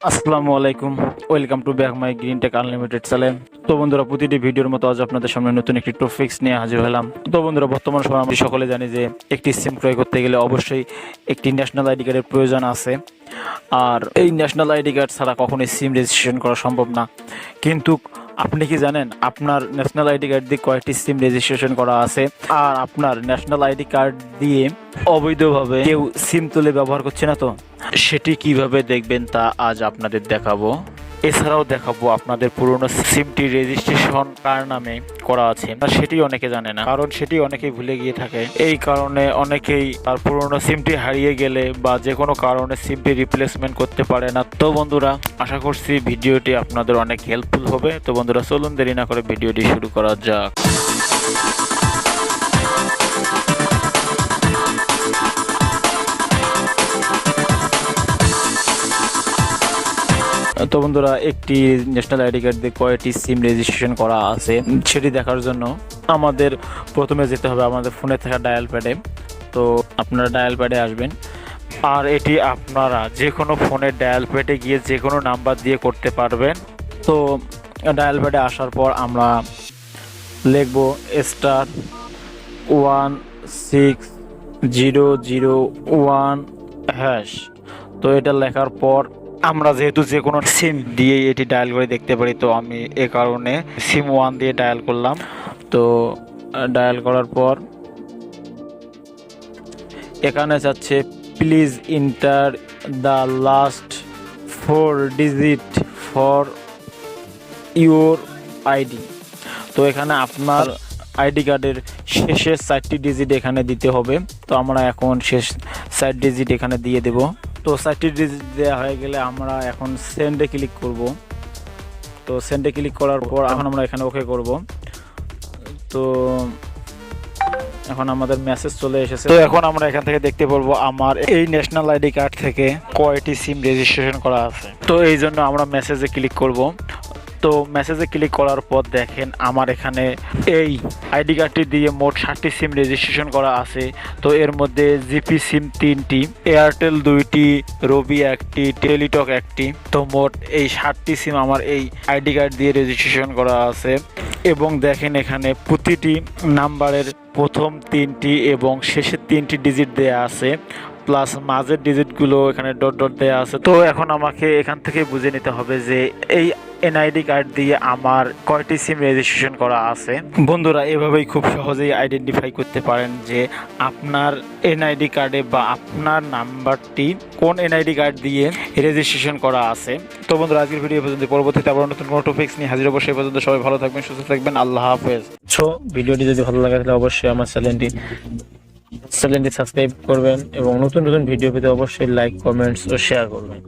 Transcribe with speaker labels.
Speaker 1: আসসালামু আলাইকুম, welcome to back my green take unlimited channel. তো বন্ধুরা, প্রতিটি ভিডিওর মতো আজ আপনাদের সামনে নতুন একটি টপিকস নিয়ে হাজির হলাম। তো বন্ধুরা, বর্তমান সময় আমরা সকলে জানি যে একটি সিম ক্রয় করতে গেলে অবশ্যই একটি ন্যাশনাল আইডি কার্ডের প্রয়োজন আছে। আর এই ন্যাশনাল আইডি কার্ড ছাড়া কখনোই সিম রেজিস্ট্রেশন করা সম্ভব না। কিন্তু আপনি কি জানেন আপনার ন্যাশনাল আইডি কার্ড দিয়ে কয়েকটি সিম রেজিস্ট্রেশন করা আছে? আর আপনার ন্যাশনাল আইডি কার্ড দিয়ে অবৈধভাবে কেউ সিম তুলে ব্যবহার করছে না তো? সেটি কিভাবে দেখবেন তা আজ আপনাদের দেখাবো। এছাড়াও দেখাবো আপনাদের পুরনো সিমটি রেজিস্ট্রেশন কার নামে করা আছে, সেটি অনেকে জানে না, কারণ সেটি অনেকেই ভুলে গিয়ে থাকে। এই কারণে অনেকেই তার পুরনো সিমটি হারিয়ে গেলে বা যে কোনো কারণে সিমটি রিপ্লেসমেন্ট করতে পারে না। তো বন্ধুরা, আশা করছি ভিডিওটি আপনাদের অনেক হেল্পফুল হবে। তো বন্ধুরা, চলুন দেরি না করে ভিডিওটি শুরু করা যাক। তো বন্ধুরা, একটি ন্যাশনাল আইডি কার্ড দিয়ে কয়টি সিম রেজিস্ট্রেশন করা আছে সেটি দেখার জন্য আমাদের প্রথমে যেতে হবে আমাদের ফোনে থাকা ডায়াল প্যাডে। তো আপনারা ডায়াল প্যাডে আসবেন, আর এটি আপনারা যে কোনো ফোনের ডায়াল প্যাডে গিয়ে যে কোনো নাম্বার দিয়ে করতে পারবেন। তো ডায়াল প্যাডে আসার পর আমরা লিখব *1601#। তো এটা লেখার পর আমরা যেহেতু যে কোনো সিম দিয়ে এটি ডায়াল করে দেখতে পারি, তো আমি এ কারণে সিম 1 দিয়ে ডায়াল করলাম। তো ডায়াল করার পর এখানে যাচ্ছে please enter the last 4 digit for your ID. তো এখানে আপনার আইডি কার্ডের শেষের 4টি ডিজিট এখানে দিতে হবে। তো আমরা এখন শেষ 4 ডিজিট এখানে দিয়ে দেব। তো 4টি ডিজিট দেওয়া হয়ে গেলে আমরা এখন সেন্ডে ক্লিক করব। তো সেন্ডে ক্লিক করার পর এখন আমরা এখানে ওকে করব। তো এখন আমাদের মেসেজ চলে এসেছে। তো এখন আমরা এখান থেকে দেখতে পারবো আমার এই ন্যাশনাল আইডি কার্ড থেকে কয়টি সিম রেজিস্ট্রেশন করা আছে। তো এই জন্য আমরা মেসেজে ক্লিক করব। তো মেসেজে ক্লিক করার পর দেখেন আমার এখানে এই আইডি কার্ডটি দিয়ে মোট 60টি সিম রেজিস্ট্রেশন করা আছে। তো এর মধ্যে জিপি সিম 3টি, এয়ারটেল 2টি, রবি 1টি, টেলিটক 1টি। তো মোট এই 60টি সিম আমার এই আইডি কার্ড দিয়ে রেজিস্ট্রেশন করা আছে। এবং দেখেন এখানে প্রতিটি নাম্বারের প্রথম 3টি এবং শেষের 3টি ডিজিট দেয়া আছে, প্লাস মাঝের ডিজিটগুলো এখানে ডট ডট দেওয়া আছে। তো এখন আমাকে এখান থেকে বুঝে নিতে হবে যে এই এনআইডি কার্ড দিয়ে আমার কয়টি সিম রেজিস্ট্রেশন করা আছে। বন্ধুরা, এভাবেই খুব সহজেই আইডেন্টিফাই করতে পারেন যে আপনার এনআইডি কার্ডে বা আপনার নাম্বারটি কোন এনআইডি কার্ড দিয়ে রেজিস্ট্রেশন করা আছে। তো বন্ধুরা, আজকের ভিডিও পর্যন্ত, পরবর্তীতে আবার নতুন কোনো টপিকস নিয়ে হাজির হবো। সেই পর্যন্ত সবাই ভালো থাকবেন, সুস্থ থাকবেন। আল্লাহ হাফেজ। ভিডিওটি যদি ভালো লাগে তাহলে অবশ্যই আমার চ্যানেলটি সাবস্ক্রাইব করবেন এবং নতুন নতুন ভিডিও পেতে অবশ্যই লাইক, কমেন্টস ও শেয়ার করবেন।